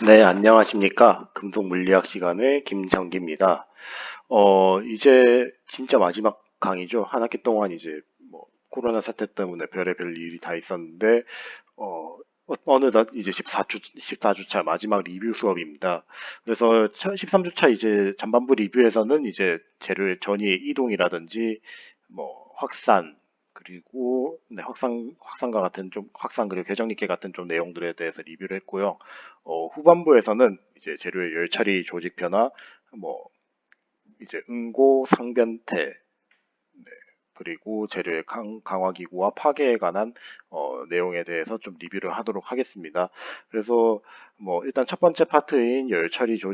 네, 안녕하십니까. 금속 물리학 시간의 김정기입니다. 이제 진짜 마지막 강의죠. 한 학기 동안 이제 뭐 코로나 사태 때문에 별의별 일이 다 있었는데, 어, 어느덧 이제 14주차 마지막 리뷰 수업입니다. 그래서 13주차 이제 전반부 리뷰에서는 이제 재료의 전이의 이동이라든지 뭐 확산, 그리고 네, 확산과 같은 좀 확산 그리고 궤적립계 같은 좀 내용들에 대해서 리뷰를 했고요. 후반부에서는 이제 재료의 열처리 조직 변화, 뭐 이제 응고 상변태, 그리고 재료의 강화기구와 파괴에 관한 내용에 대해서 좀 리뷰를 하도록 하겠습니다. 그래서 뭐 일단 첫 번째 파트인 열처리 중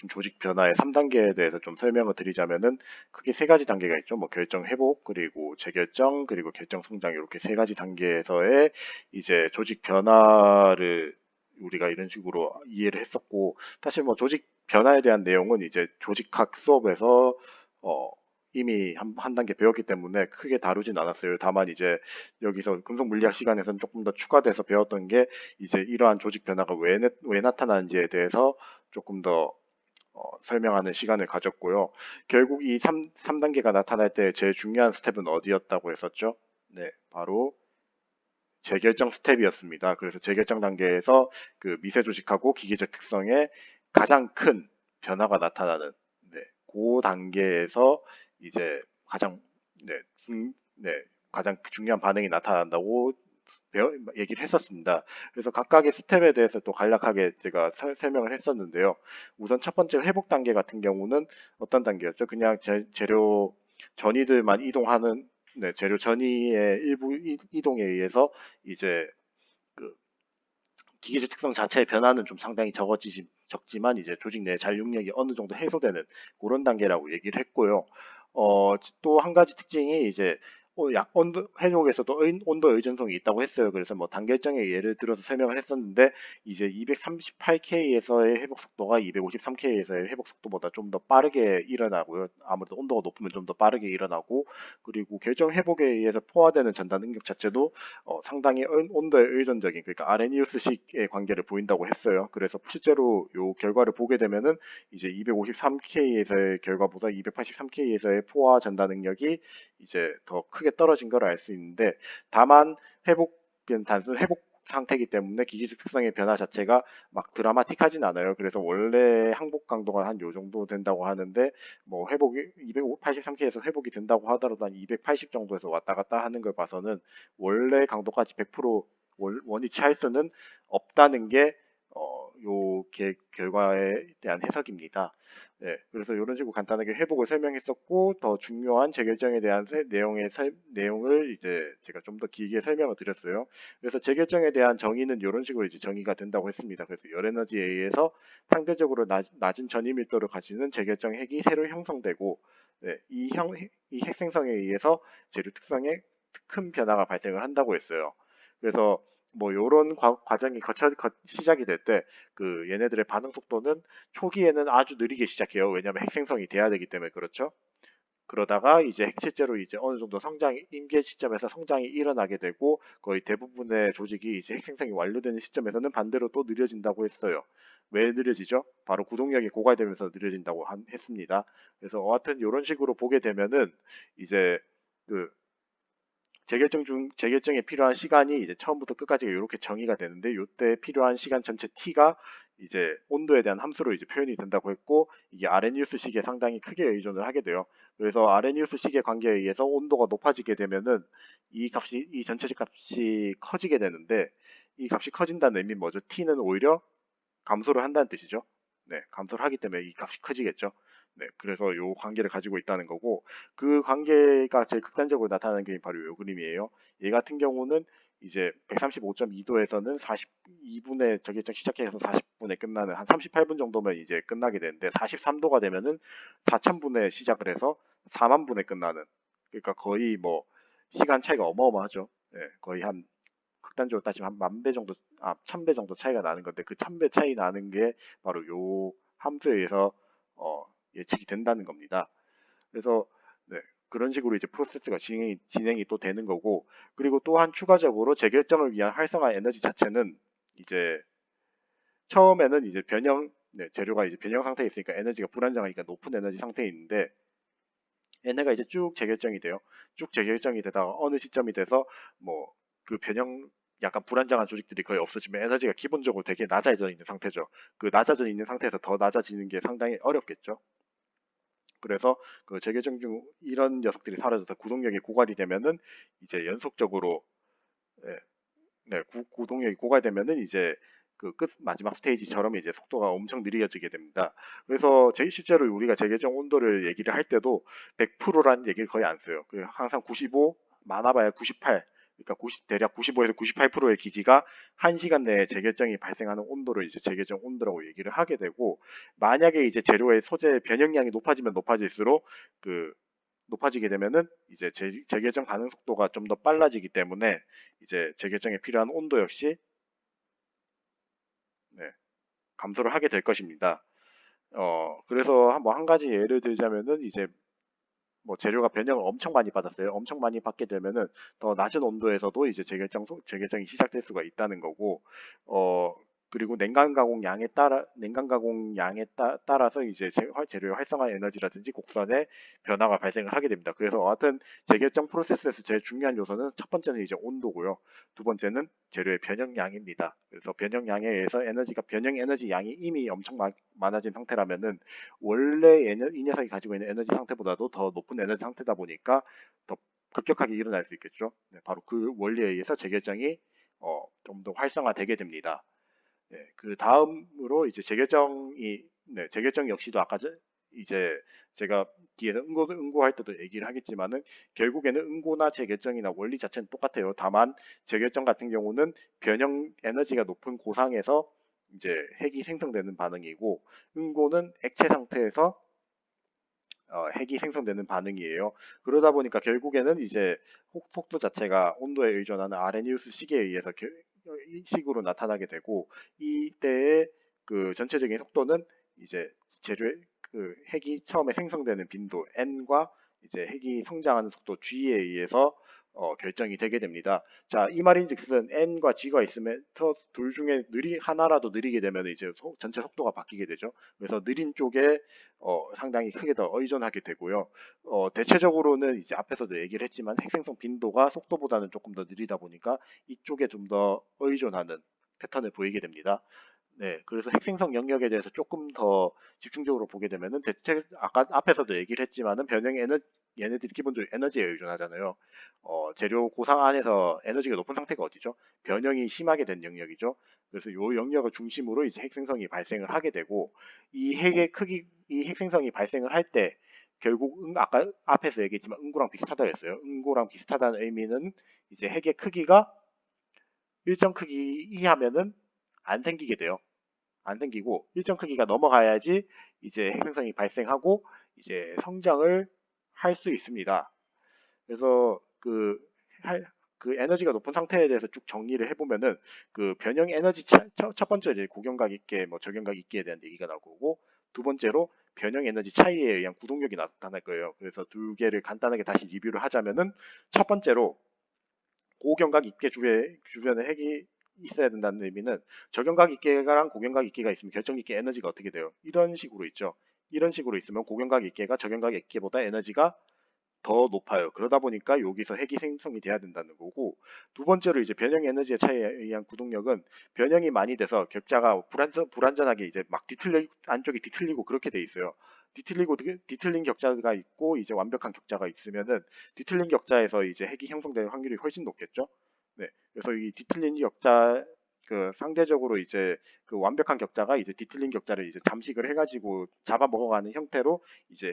조직 변화의 3단계에 대해서 좀 설명을 드리자면은 크게 세 가지 단계가 있죠. 뭐 결정 회복, 그리고 재결정, 그리고 결정 성장 이렇게 세 가지 단계에서의 이제 조직 변화를 우리가 이런 식으로 이해를 했었고, 사실 뭐 조직 변화에 대한 내용은 이제 조직학 수업에서 어, 이미 한 단계 배웠기 때문에 크게 다루진 않았어요. 다만 이제 여기서 금속 물리학 시간에서는 조금 더 추가돼서 배웠던 게 이제 이러한 조직 변화가 왜 나타나는지에 대해서 조금 더 설명하는 시간을 가졌고요. 결국 이 3단계가 나타날 때 제일 중요한 스텝은 어디였다고 했었죠? 네, 바로 재결정 스텝이었습니다. 그래서 재결정 단계에서 그 미세 조직하고 기계적 특성에 가장 큰 변화가 나타나는 네, 그 단계에서 이제 네, 네, 가장 중요한 반응이 나타난다고 얘기를 했었습니다. 그래서 각각의 스텝에 대해서 또 간략하게 제가 설명을 했었는데요. 우선 첫 번째 회복 단계 같은 경우는 어떤 단계였죠? 그냥 재료 전이들만 이동하는 재료 전이의 일부 이동에 의해서 이제 그 기계적 특성 자체의 변화는 좀 상당히 적지만 이제 조직 내 잔육력이 어느 정도 해소되는 그런 단계라고 얘기를 했고요. 또 한 가지 특징이 이제 온도 해독에서도 온도 의존성이 있다고 했어요. 그래서 뭐 단결정의 예를 들어서 설명을 했었는데 이제 238K에서의 회복 속도가 253K에서의 회복 속도보다 좀 더 빠르게 일어나고요. 아무래도 온도가 높으면 좀 더 빠르게 일어나고, 그리고 결정 회복에 의해서 포화되는 전단 능력 자체도 상당히 온도에 의존적인, 그러니까 아레니우스식의 관계를 보인다고 했어요. 그래서 실제로 요 결과를 보게 되면은 이제 253K에서의 결과보다 283K에서의 포화 전단 능력이 이제 더 크게 떨어진 걸 알 수 있는데, 다만 회복은 단순 회복 상태이기 때문에 기기적 특성의 변화 자체가 막 드라마틱하진 않아요. 그래서 원래 항복 강도가 한 요 정도 된다고 하는데, 뭐 회복이 283K에서 회복이 된다고 하더라도 한 280 정도에서 왔다 갔다 하는 걸 봐서는 원래 강도까지 100% 원위치 할 수는 없다는 게 요 결과에 대한 해석입니다. 네, 그래서 이런 식으로 간단하게 회복을 설명했었고, 더 중요한 재결정에 대한 내용을 이제 제가 좀 더 길게 설명을 드렸어요. 그래서 재결정에 대한 정의는 이런 식으로 이제 정의가 된다고 했습니다. 그래서 열 에너지에 의해서 상대적으로 낮은 전위 밀도를 가지는 재결정 핵이 새로 형성되고, 네, 이 핵 생성에 의해서 재료 특성에 큰 변화가 발생을 한다고 했어요. 그래서 뭐 이런 과정이 시작이 될 때 그 얘네들의 반응 속도는 초기에는 아주 느리게 시작해요. 왜냐하면 핵생성이 돼야 되기 때문에 그렇죠. 그러다가 이제 실제로 이제 어느 정도 임계 시점에서 성장이 일어나게 되고, 거의 대부분의 조직이 이제 핵생성이 완료되는 시점에서는 반대로 또 느려진다고 했어요. 왜 느려지죠? 바로 구동력이 고갈되면서 느려진다고 했습니다. 그래서 하여튼 이런 식으로 보게 되면은 이제 그 재결정에 필요한 시간이 이제 처음부터 끝까지가 이렇게 정의가 되는데, 이때 필요한 시간 전체 t가 이제 온도에 대한 함수로 이제 표현이 된다고 했고, 이게 아레니우스식에 상당히 크게 의존을 하게 돼요. 그래서 아레니우스식의 관계에 의해서 온도가 높아지게 되면은 이 전체적 값이 커지게 되는데, 이 값이 커진다는 의미는 뭐죠? t는 오히려 감소를 한다는 뜻이죠. 네, 감소를 하기 때문에 이 값이 커지겠죠. 네, 그래서 요 관계를 가지고 있다는 거고, 그 관계가 제일 극단적으로 나타나는 게 바로 요 그림이에요. 얘 같은 경우는 이제 135.2도에서는 42분에 저기적 시작해서 40분에 끝나는, 한 38분 정도면 이제 끝나게 되는데, 43도가 되면은 4000분에 시작을 해서 4만 분에 끝나는, 그러니까 거의 뭐 시간 차이가 어마어마하죠. 네, 거의 한 극단적으로 따지면 한 만 배 정도, 1000배 정도 차이가 나는 건데, 그 1000배 차이 나는 게 바로 요 함수에 의해서 어, 예측이 된다는 겁니다. 그래서 네, 그런 식으로 이제 프로세스가 진행이 또 되는 거고, 그리고 또한 추가적으로 재결정을 위한 활성화 에너지 자체는 이제 처음에는 이제 재료가 이제 변형 상태에 있으니까 에너지가 불안정하니까 높은 에너지 상태에 있는데 얘네가 이제 쭉 재결정이 돼요. 쭉 재결정이 되다가 어느 시점이 돼서 뭐 그 변형 약간 불안정한 조직들이 거의 없어지면 에너지가 기본적으로 되게 낮아져 있는 상태죠. 그 낮아져 있는 상태에서 더 낮아지는 게 상당히 어렵겠죠. 그래서 그 재결정 중 이런 녀석들이 사라져서 구동력이 고갈이 되면은 이제 연속적으로 예, 구동력이 고갈되면은 이제 그 끝 마지막 스테이지처럼 이제 속도가 엄청 느려지게 됩니다. 그래서 실제로 우리가 재계정 온도를 얘기를 할 때도 100%라는 얘기를 거의 안 써요. 항상 95, 많아봐야 98, 그러니까 대략 95에서 98%의 기지가 1시간 내에 재결정이 발생하는 온도를 이제 재결정 온도라고 얘기를 하게 되고, 만약에 이제 재료의 소재 변형량이 높아지면 높아질수록 그 높아지게 되면은 이제 재결정 가능 속도가 좀 더 빨라지기 때문에 이제 재결정에 필요한 온도 역시 네, 감소를 하게 될 것입니다. 그래서 뭐 한 가지 예를 들자면은 이제 뭐 재료가 변형을 엄청 많이 받았어요. 엄청 많이 받게 되면은 더 낮은 온도에서도 이제 재결정이 시작될 수가 있다는 거고, 어, 그리고 냉간 가공 양에 따라서 이제 재료의 활성화 에너지라든지 곡선의 변화가 발생을 하게 됩니다. 그래서 하여튼 재결정 프로세스에서 제일 중요한 요소는 첫 번째는 이제 온도고요. 두 번째는 재료의 변형량입니다. 그래서 변형량에 의해서 변형 에너지 양이 이미 엄청 많아진 상태라면은 원래 이 녀석이 가지고 있는 에너지 상태보다도 더 높은 에너지 상태다 보니까 더 급격하게 일어날 수 있겠죠. 네, 바로 그 원리에 의해서 재결정이 좀 더 활성화되게 됩니다. 네, 그 다음으로 이제 재결정 역시도 이제 제가 뒤에서 응고할 때도 얘기를 하겠지만은 결국에는 응고나 재결정이나 원리 자체는 똑같아요. 다만 재결정 같은 경우는 변형 에너지가 높은 고상에서 이제 핵이 생성되는 반응이고, 응고는 액체 상태에서 핵이 생성되는 반응이에요. 그러다 보니까 결국에는 이제 속도 자체가 온도에 의존하는 아레니우스 시계에 의해서 이 식으로 나타나게 되고, 이때의 그 전체적인 속도는 이제 재료의 그 핵이 처음에 생성되는 빈도 n과 이제 핵이 성장하는 속도 g에 의해서 결정이 되게 됩니다. 자, 이 말인즉슨 n과 g가 있으면 둘 중에 하나라도 느리게 되면 이제 전체 속도가 바뀌게 되죠. 그래서 느린 쪽에 상당히 크게 더 의존하게 되고요. 대체적으로는 이제 앞에서도 얘기를 했지만 핵생성 빈도가 속도보다는 조금 더 느리다 보니까 이쪽에 좀 더 의존하는 패턴을 보이게 됩니다. 네, 그래서 핵생성 영역에 대해서 조금 더 집중적으로 보게 되면은 아까 앞에서도 얘기를 했지만은 얘네들이 기본적으로 에너지에 의존하잖아요. 재료 고상 안에서 에너지가 높은 상태가 어디죠? 변형이 심하게 된 영역이죠. 그래서 이 영역을 중심으로 이제 핵생성이 발생을 하게 되고, 이 핵생성이 발생을 할 때 결국 아까 앞에서 얘기했지만 응고랑 비슷하다 했어요. 응고랑 비슷하다는 의미는 이제 핵의 크기가 일정 크기 이하면은 안 생기게 돼요. 안 생기고 일정 크기가 넘어가야지 이제 핵생성이 발생하고 이제 성장을 할 수 있습니다. 그래서 그 에너지가 높은 상태에 대해서 쭉 정리를 해보면은 그 변형 에너지 첫 번째로 이제 고경각 있게 뭐 저경각 있게에 대한 얘기가 나오고, 두 번째로 변형 에너지 차이에 의한 구동력이 나타날 거예요. 그래서 두 개를 간단하게 다시 리뷰를 하자면은, 첫 번째로 고경각 입계 주변에 핵이 있어야 된다는 의미는 저경각 입계랑 고경각 입계가 있으면 결정 입계 에너지가 어떻게 돼요? 이런 식으로 있죠. 이런 식으로 있으면 고경각 입계가 저경각 입계보다 에너지가 더 높아요. 그러다 보니까 여기서 핵이 생성이 돼야 된다는 거고, 두 번째로 이제 변형 에너지의 차이에 의한 구동력은 변형이 많이 돼서 격자가 불안전하게 이제 막 안쪽이 뒤틀리고 그렇게 돼 있어요. 뒤틀린 격자가 있고 이제 완벽한 격자가 있으면은 뒤틀린 격자에서 이제 핵이 형성될 확률이 훨씬 높겠죠. 네. 그래서 이 뒤틀린 격자 상대적으로 이제 그 완벽한 격자가 이제 뒤틀린 격자를 이제 잠식을 해가지고 잡아먹어가는 형태로 이제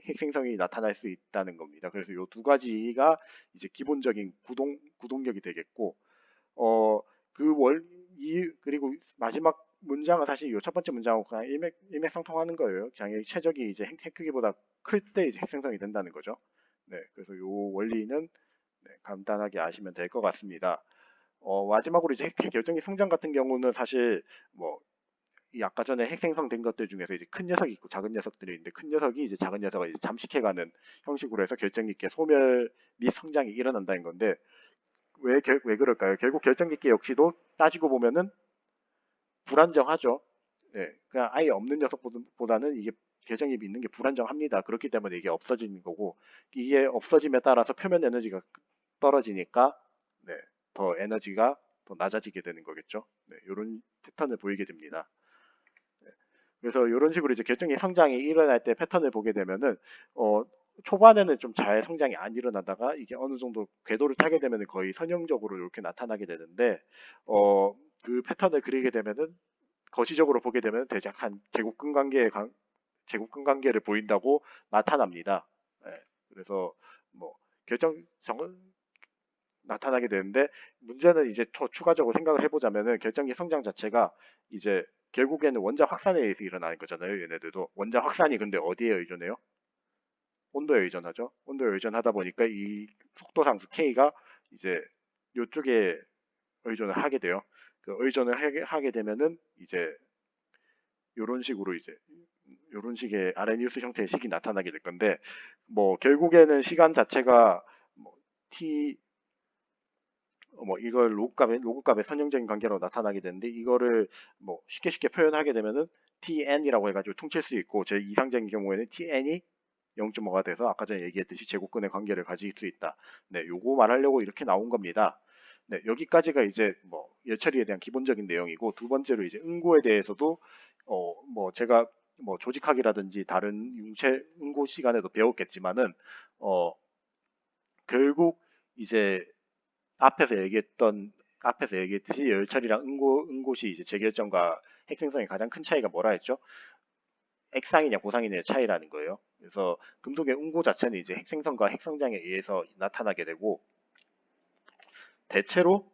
핵생성이 나타날 수 있다는 겁니다. 그래서 이 두 가지가 이제 기본적인 구동력이 되겠고, 어, 그리고 마지막 문장은 사실 이 첫 번째 문장하고 그냥 일맥상통하는 거예요. 그냥 최적이 이제 핵 크기보다 클 때 이제 핵생성이 된다는 거죠. 네, 그래서 이 원리는 네, 간단하게 아시면 될 것 같습니다. 마지막으로 이제 결정기 성장 같은 경우는 사실 뭐 이 아까 전에 핵 생성된 것들 중에서 이제 큰 녀석이 있고 작은 녀석들이 있는데, 큰 녀석이 이제 작은 녀석을 이제 잠식해가는 형식으로 해서 결정기계 소멸 및 성장이 일어난다는 건데, 왜 그럴까요? 결국 결정기계 역시도 따지고 보면은 불안정하죠. 네, 그냥 아예 없는 녀석보다는 이게 결정입이 있는 게 불안정합니다. 그렇기 때문에 이게 없어지는 거고, 이게 없어짐에 따라서 표면 에너지가 떨어지니까 네, 더 에너지가 더 낮아지게 되는 거겠죠. 네, 이런 패턴을 보이게 됩니다. 네, 그래서 이런 식으로 이제 결정이 성장이 일어날 때 패턴을 보게 되면은 초반에는 좀 잘 성장이 안 일어나다가 이게 어느 정도 궤도를 타게 되면은 거의 선형적으로 이렇게 나타나게 되는데 그 패턴을 그리게 되면은 거시적으로 보게 되면 대략 한 제곱근 관계를 보인다고 나타납니다. 예, 그래서 뭐 결정 나타나게 되는데 문제는 이제 더 추가적으로 생각을 해보자면은 결정기 성장 자체가 이제 결국에는 원자 확산에 의해서 일어나는 거잖아요. 얘네들도 원자 확산이 근데 어디에 의존해요? 온도에 의존하죠. 온도에 의존하다 보니까 이 속도 상수 k가 이제 이쪽에 의존을 하게 돼요. 그 의존을 하게 되면은 이제 이런 식으로 이제 이런 식의 아레니우스 형태의 식이 나타나게 될 건데 뭐 결국에는 시간 자체가 뭐 t 뭐 이걸 로그값의 선형적인 관계로 나타나게 되는데 이거를 뭐 쉽게 표현하게 되면은 tn이라고 해가지고 퉁칠 수 있고 제 이상적인 경우에는 tn이 0.5가 돼서 아까 전에 얘기했듯이 제곱근의 관계를 가질 수 있다. 네, 요거 말하려고 이렇게 나온 겁니다. 네, 여기까지가 이제 뭐 열처리에 대한 기본적인 내용이고 두 번째로 이제 응고에 대해서도 뭐 제가 뭐 조직학이라든지 다른 융체 응고 시간에도 배웠겠지만은 어 결국 이제 앞에서 얘기했듯이 열처리랑 응고시 이제 재결정과 핵생성의 가장 큰 차이가 뭐라 했죠? 액상이냐 고상이냐의 차이라는 거예요. 그래서 금속의 응고 자체는 이제 핵생성과 핵성장에 의해서 나타나게 되고 대체로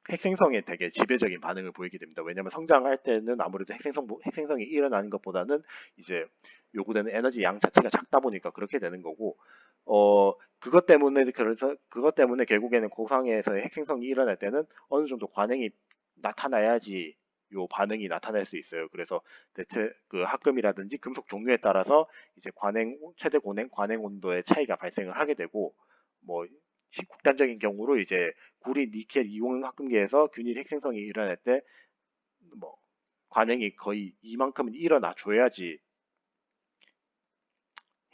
핵생성에 되게 지배적인 반응을 보이게 됩니다. 왜냐하면 성장할 때는 아무래도 핵생성이 일어나는 것보다는 이제 요구되는 에너지 양 자체가 작다 보니까 그렇게 되는 거고, 그것 때문에 결국에는 고상에서의 핵생성이 일어날 때는 어느 정도 관행이 나타나야지 요 반응이 나타날 수 있어요. 그래서 대체 그 합금이라든지 금속 종류에 따라서 이제 최대 관행 온도의 차이가 발생을 하게 되고, 뭐 극단적인 경우로 이제 구리, 니켈, 이온 합금계에서 균일 핵생성이 일어날 때 뭐 관행이 거의 이만큼은 일어나 줘야지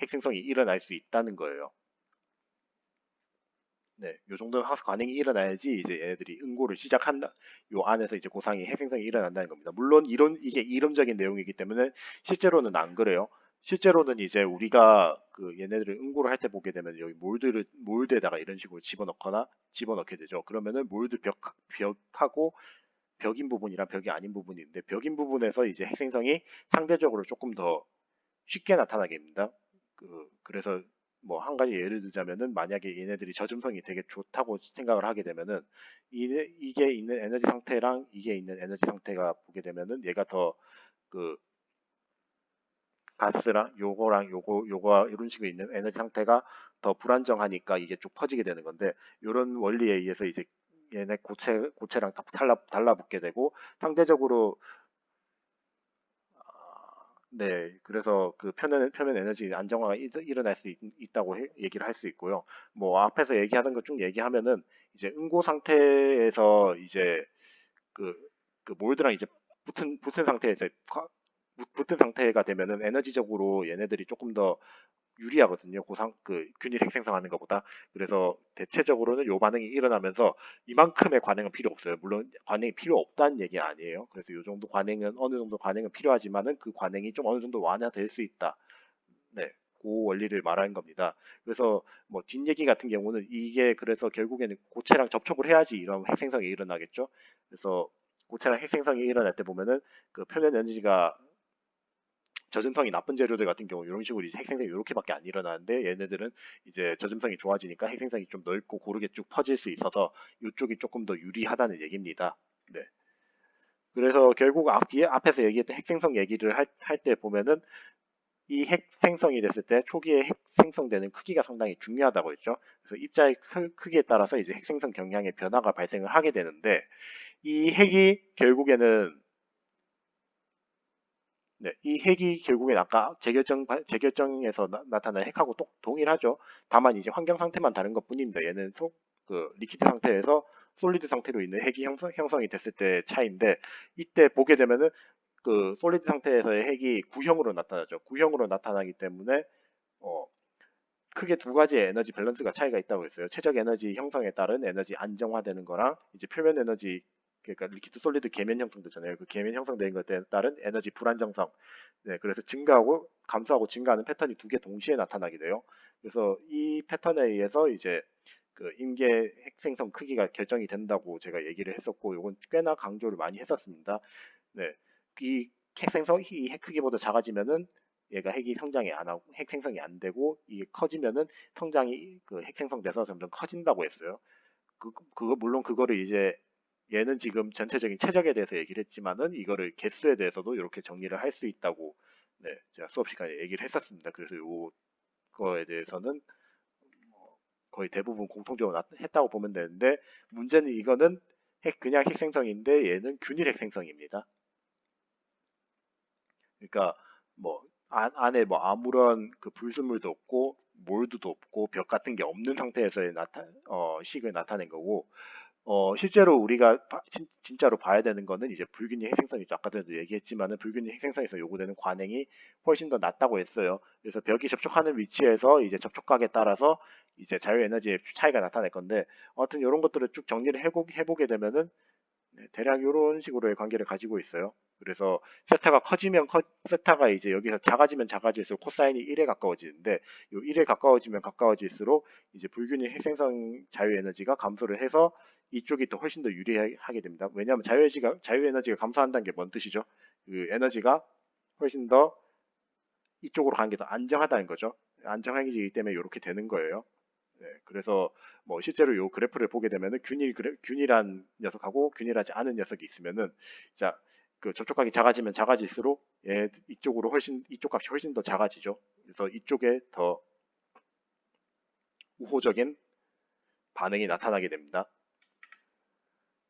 핵생성이 일어날 수 있다는 거예요. 네, 요 정도 관행이 일어나야지 이제 얘네들이 응고를 시작한다. 요 안에서 이제 고상이 핵생성이 일어난다는 겁니다. 물론 이게 이론적인 내용이기 때문에 실제로는 안 그래요. 실제로는 이제 우리가 그 얘네들을 응고를 할 때 보게 되면 여기 몰드에다가 이런 식으로 집어넣게 되죠. 그러면은 몰드 벽하고 벽인 부분이랑 벽이 아닌 부분이 있는데 벽인 부분에서 이제 핵생성이 상대적으로 조금 더 쉽게 나타나게 됩니다. 그래서 뭐 한 가지 예를 들자면은 만약에 얘네들이 저점성이 되게 좋다고 생각을 하게 되면은 이게 있는 에너지 상태랑 이게 있는 에너지 상태가 보게 되면은 얘가 더 그 가스랑 요거가 이런 식으로 있는 에너지 상태가 더 불안정하니까 이게 쭉 퍼지게 되는 건데 이런 원리에 의해서 이제 얘네 고체랑 다 달라붙게 되고 상대적으로 네, 그래서 그 표면 에너지 안정화가 일어날 수 있다고 얘기를 할 수 있고요. 뭐 앞에서 얘기하던 것 쭉 얘기하면은 이제 응고 상태에서 이제 그, 그 몰드랑 이제 붙은 상태에서 붙은 상태가 되면은 에너지적으로 얘네들이 조금 더 유리하거든요. 균일 핵생성하는 것보다. 그래서 대체적으로는 요 반응이 일어나면서 이만큼의 관행은 필요 없어요. 물론 관행이 필요 없다는 얘기 아니에요. 그래서 요 정도 관행은 어느 정도 관행은 필요하지만은 그 관행이 좀 어느 정도 완화될 수 있다. 네. 그 원리를 말하는 겁니다. 그래서 뭐 뒷얘기 같은 경우는 이게 그래서 결국에는 고체랑 접촉을 해야지 이런 핵생성이 일어나겠죠. 그래서 고체랑 핵생성이 일어날 때 보면은 그 표면 에너지가 저전성이 나쁜 재료들 같은 경우 이런 식으로 이제 핵생성이 이렇게밖에 안 일어나는데 얘네들은 이제 저전성이 좋아지니까 핵생성이 좀 넓고 고르게 쭉 퍼질 수 있어서 이쪽이 조금 더 유리하다는 얘기입니다. 네. 그래서 결국 뒤에 앞에서 얘기했던 핵생성 얘기를 할 때 보면은 이 핵생성이 됐을 때 초기에 핵생성되는 크기가 상당히 중요하다고 했죠. 그래서 입자의 크기에 따라서 이제 핵생성 경향의 변화가 발생을 하게 되는데 이 핵이 결국에는 네, 이 핵이 결국엔 아까 재결정에서 나타난 핵하고 동일하죠. 다만 이제 환경 상태만 다른 것뿐입니다. 얘는 리퀴드 상태에서 솔리드 상태로 있는 핵이 형성이 됐을 때 차이인데, 이때 보게 되면은 그 솔리드 상태에서의 핵이 구형으로 나타나죠. 구형으로 나타나기 때문에 어, 크게 두 가지의 에너지 밸런스가 차이가 있다고 했어요. 최적 에너지 형성에 따른 에너지 안정화되는 거랑 이제 표면 에너지, 그러니까 리퀴드 솔리드 계면 형성되잖아요. 그 계면 형성되는 것에 따른 에너지 불안정성. 네, 그래서 증가하고 감소하고 증가하는 패턴이 두 개 동시에 나타나게 돼요. 그래서 이 패턴에 의해서 이제 그 임계 핵 생성 크기가 결정이 된다고 제가 얘기를 했었고, 이건 꽤나 강조를 많이 했었습니다. 네, 이핵 크기보다 작아지면은 얘가 핵이 성장이 안 하고 핵 생성이 안 되고, 이게 커지면은 성장이 그 핵 생성돼서 점점 커진다고 했어요. 그거 물론 그거를 이제 얘는 지금 전체적인 최적에 대해서 얘기를 했지만은 이거를 개수에 대해서도 이렇게 정리를 할 수 있다고, 네, 제가 수업 시간에 얘기를 했었습니다. 그래서 요거에 대해서는 거의 대부분 공통적으로 했다고 보면 되는데, 문제는 이거는 그냥 핵 생성인데 얘는 균일 핵 생성입니다. 그러니까 뭐 안에 뭐 아무런 그 불순물도 없고 몰드도 없고 벽 같은 게 없는 상태에서의 식을 나타낸 거고, 실제로 우리가 진짜로 봐야 되는 거는 이제 불균형 핵생성이죠. 아까 전에도 얘기했지만은 불균형 핵생성에서 요구되는 관행이 훨씬 더 낮다고 했어요. 그래서 벽이 접촉하는 위치에서 이제 접촉각에 따라서 이제 자유 에너지의 차이가 나타날 건데, 아무튼 이런 것들을 쭉 정리를 해보게 되면은, 네, 대략 이런 식으로의 관계를 가지고 있어요. 그래서 세타가 이제 여기서 작아지면 작아질수록 코사인이 1에 가까워지는데, 요 1에 가까워지면 가까워질수록 이제 불균형 핵생성 자유 에너지가 감소를 해서 이쪽이 더 훨씬 더 유리하게 됩니다. 왜냐하면 자유 에너지가 감소한다는 게 뭔 뜻이죠? 그 에너지가 훨씬 더 이쪽으로 가는 게 더 안정하다는 거죠. 안정해지기 때문에 이렇게 되는 거예요. 네, 그래서 뭐 실제로 요 그래프를 보게 되면은 균일한 녀석하고 균일하지 않은 녀석이 있으면은, 자, 그 접촉각이 작아지면 작아질수록 이쪽 값이 훨씬 더 작아지죠. 그래서 이쪽에 더 우호적인 반응이 나타나게 됩니다.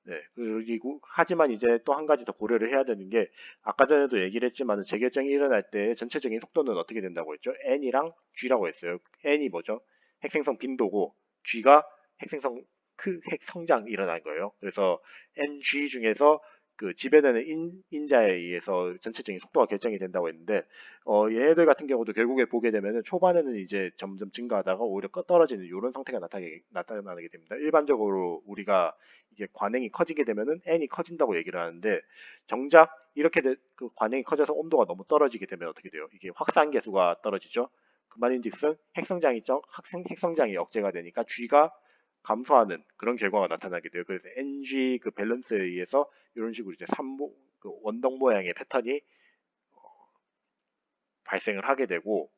네, 그리고 하지만 이제 또 한 가지 더 고려를 해야 되는 게, 아까 전에도 얘기를 했지만 재결정이 일어날 때 전체적인 속도는 어떻게 된다고 했죠? n이랑 g라고 했어요. n이 뭐죠? 핵생성 빈도고, g가 핵생성 핵 성장 일어난 거예요. 그래서 ng 중에서 그 지배되는 인자에 의해서 전체적인 속도가 결정이 된다고 했는데, 얘네들 같은 경우도 결국에 보게 되면은 초반에는 이제 점점 증가하다가 오히려 떨어지는 이런 상태가 나타나게 됩니다. 일반적으로 우리가 이게 관행이 커지게 되면은 n이 커진다고 얘기를 하는데, 정작 그 관행이 커져서 온도가 너무 떨어지게 되면 어떻게 돼요? 이게 확산 계수가 떨어지죠. 그 말인즉슨 핵성장이 억제가 되니까 G가 감소하는 그런 결과가 나타나게 돼요. 그래서 NG 그 밸런스에 의해서 이런 식으로 이제 그 원동 모양의 패턴이 발생을 하게 되고,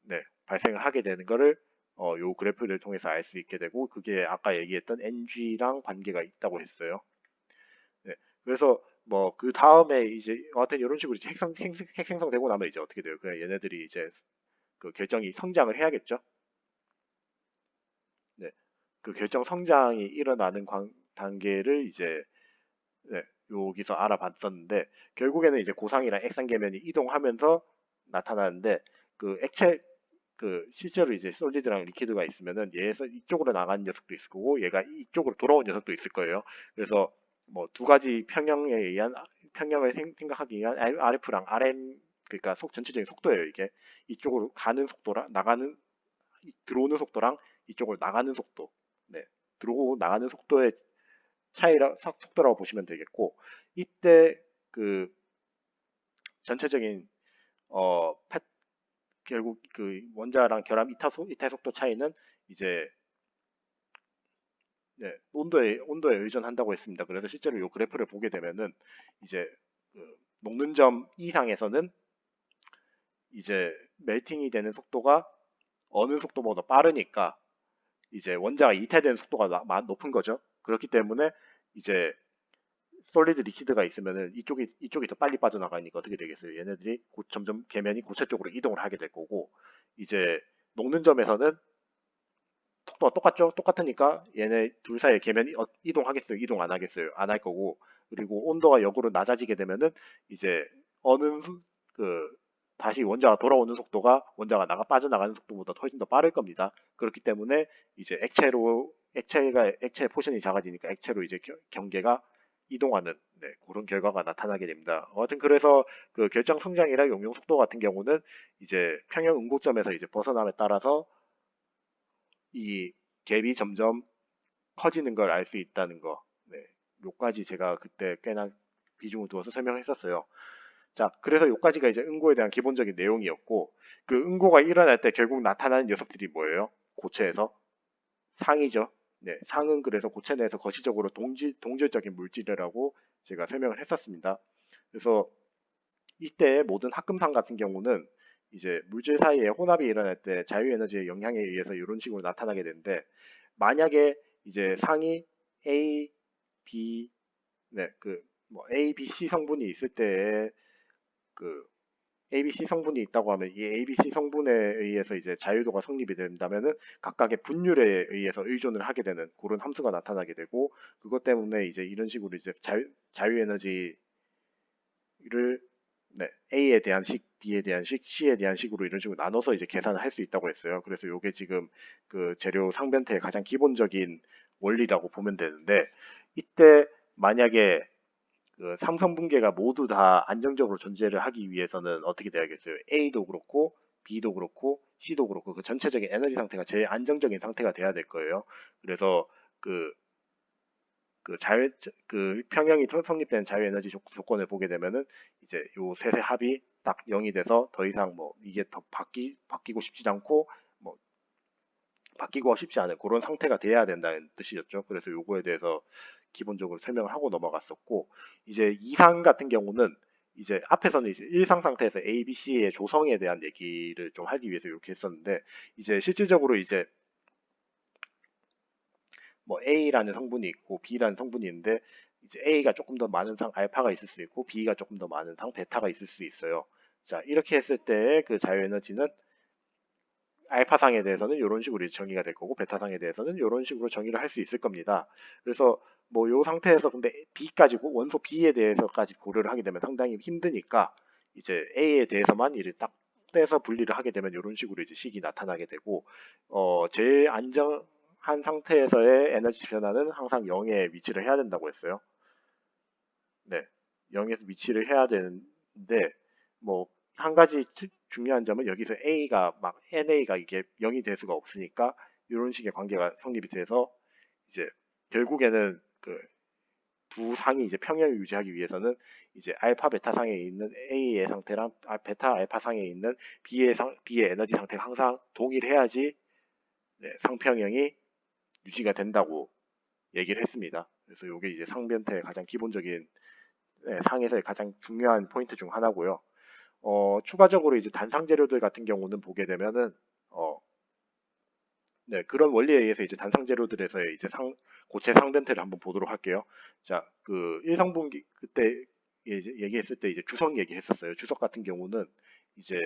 네, 발생을 하게 되는 거를 요 그래프를 통해서 알 수 있게 되고, 그게 아까 얘기했던 NG랑 관계가 있다고 했어요. 네, 그래서 뭐 그 다음에 이제 하여튼 이런 식으로 이제 핵생성되고 나면 이제 어떻게 돼요? 그냥 얘네들이 이제 그 결정이 성장을 해야겠죠. 네, 그 결정 성장이 일어나는 단계를 이제, 네, 여기서 알아봤었는데, 결국에는 이제 고상이랑 액상계면이 이동하면서 나타나는데, 그 액체 그 실제로 이제 솔리드랑 리퀴드가 있으면은 얘에서 이쪽으로 나가는 녀석도 있을 거고 얘가 이쪽으로 돌아온 녀석도 있을 거예요. 그래서 뭐 두 가지 평형을 생각하기 위한 RF랑 RM, 그러니까 전체적인 속도예요. 이게 이쪽으로 가는 속도랑 들어오는 속도랑 이쪽으로 나가는 속도, 네, 들어오고 나가는 속도의 속도라고 보시면 되겠고, 이때 그 전체적인 어 패- 결국 그 원자랑 결합 이탈 속도 차이는 이제, 네, 온도에 의존한다고 했습니다. 그래서 실제로 이 그래프를 보게 되면은 이제 그 녹는 점 이상에서는 이제 멜팅이 되는 속도가 어느 속도보다 빠르니까 이제 원자가 이탈되는 속도가 높은 거죠. 그렇기 때문에 이제 솔리드 리퀴드가 있으면은 이쪽이 더 빨리 빠져나가니까 어떻게 되겠어요? 얘네들이 점점 계면이 고체 쪽으로 이동을 하게 될 거고, 이제 녹는 점에서는 속도가 똑같으니까 얘네 둘 사이의 계면이 이동하겠어요? 이동 안 하겠어요? 안 할 거고, 그리고 온도가 역으로 낮아지게 되면은 이제 어느 그 다시 원자가 돌아오는 속도가 원자가 빠져나가는 속도보다 훨씬 더 빠를 겁니다. 그렇기 때문에 이제 액체 포션이 작아지니까 액체로 이제 경계가 이동하는 그런 결과가 나타나게 됩니다. 하여튼 그래서 그 결정 성장이랑 용융 속도 같은 경우는 이제 평형 응고점에서 이제 벗어남에 따라서 이 갭이 점점 커지는 걸 알 수 있다는 거. 요까지 제가 그때 꽤나 비중을 두어서 설명했었어요. 자, 그래서 요까지가 이제 응고에 대한 기본적인 내용이었고, 그 응고가 일어날 때 결국 나타나는 녀석들이 뭐예요? 고체에서 상이죠. 상은 그래서 고체 내에서 거시적으로 동질적인 물질이라고 제가 설명을 했었습니다. 그래서 이때 모든 합금상 같은 경우는 이제 물질 사이에 혼합이 일어날 때 자유에너지의 영향에 의해서 이런 식으로 나타나게 되는데, 만약에 이제 상이 A, B, 뭐 A, B, C 성분이 있을 때에 그 ABC 성분이 있다고 하면 이 ABC 성분에 의해서 이제 자유도가 성립이 된다면은 각각의 분율에 의해서 의존을 하게 되는 그런 함수가 나타나게 되고, 그것 때문에 이제 이런 식으로 이제 자유에너지를 A에 대한 식, B에 대한 식, C에 대한 식으로 이런 식으로 나눠서 이제 계산을 할 수 있다고 했어요. 그래서 이게 지금 그 재료 상변태의 가장 기본적인 원리라고 보면 되는데, 이때 만약에 그 삼성분계가 모두 다 안정적으로 존재를 하기 위해서는 어떻게 돼야겠어요? A도 그렇고 B도 그렇고 C도 그렇고 그 전체적인 에너지 상태가 제일 안정적인 상태가 돼야 될 거예요. 그래서 그, 그 평형이 성립된 자유에너지 조건을 보게 되면은 이제 요 셋의 합이 딱 0이 돼서 더 이상 뭐 이게 더 바뀌고 싶지 않고 뭐 바뀌고 싶지 않은 그런 상태가 돼야 된다는 뜻이었죠. 그래서 요거에 대해서 기본적으로 설명을 하고 넘어갔었고, 이제 이상 같은 경우는 이제 앞에서는 이제 일상 상태에서 A, B, C의 조성에 대한 얘기를 좀 하기 위해서 이렇게 했었는데, 이제 실질적으로 이제 뭐 A라는 성분이 있고 B라는 성분이 있는데, 이제 A가 조금 더 많은 상 알파가 있을 수 있고 B가 조금 더 많은 상 베타가 있을 수 있어요. 자, 이렇게 했을 때 그 자유에너지는 알파상에 대해서는 이런 식으로 정의가 될 거고 베타상에 대해서는 이런 식으로 정의를 할 수 있을 겁니다. 그래서 뭐 이 상태에서 근데 B까지 원소 B에 대해서까지 고려를 하게 되면 상당히 힘드니까 이제 A에 대해서만 이를 딱 떼서 분리를 하게 되면 이런 식으로 이제 식이 나타나게 되고, 제일 안정한 상태에서의 에너지 변화는 항상 0에 위치를 해야 된다고 했어요. 네, 0에서 위치를 해야 되는데, 뭐 한 가지 중요한 점은 여기서 A가 막 NA가 이게 0이 될 수가 없으니까 이런 식의 관계가 성립이 돼서 이제 결국에는 그 두 상이 이제 평형을 유지하기 위해서는 이제 알파 베타 상에 있는 A의 상태랑 베타 알파 상에 있는 B의 에너지 상태가 항상 동일해야지 상평형이 유지가 된다고 얘기를 했습니다. 그래서 이게 이제 상변태의 가장 기본적인 상에서의 가장 중요한 포인트 중 하나고요. 추가적으로 이제 단상 재료들 같은 경우는 보게 되면은 어, 그런 원리에 의해서 이제 단상 재료들에서의 이제 고체 상변태를 한번 보도록 할게요. 자, 그 일상분기 그때 얘기했을 때 이제 주석 얘기했었어요. 주석 같은 경우는 이제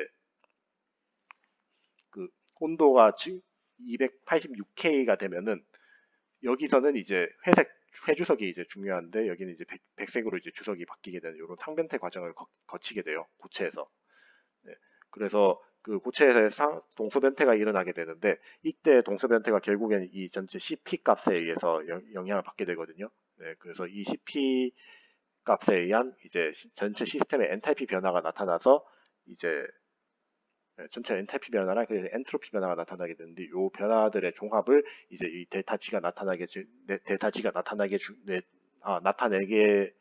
그 온도가 286K가 되면은 여기서는 이제 회주석이 이제 중요한데 여기는 이제 백색으로 이제 주석이 바뀌게 되는 이런 상변태 과정을 거치게 돼요. 고체에서. 네. 그래서 그 고체에서 동소 변태가 일어나게 되는데 이때 동소 변태가 결국엔 이 전체 CP 값에 의해서 영향을 받게 되거든요. 그래서 이 CP 값에 의한 이제 전체 시스템의 엔탈피 변화가 나타나서 이제 전체 엔탈피 변화랑 그래서 엔트로피 변화가 나타나게 되는데 이 변화들의 종합을 이제 이 델타 G가 나타내게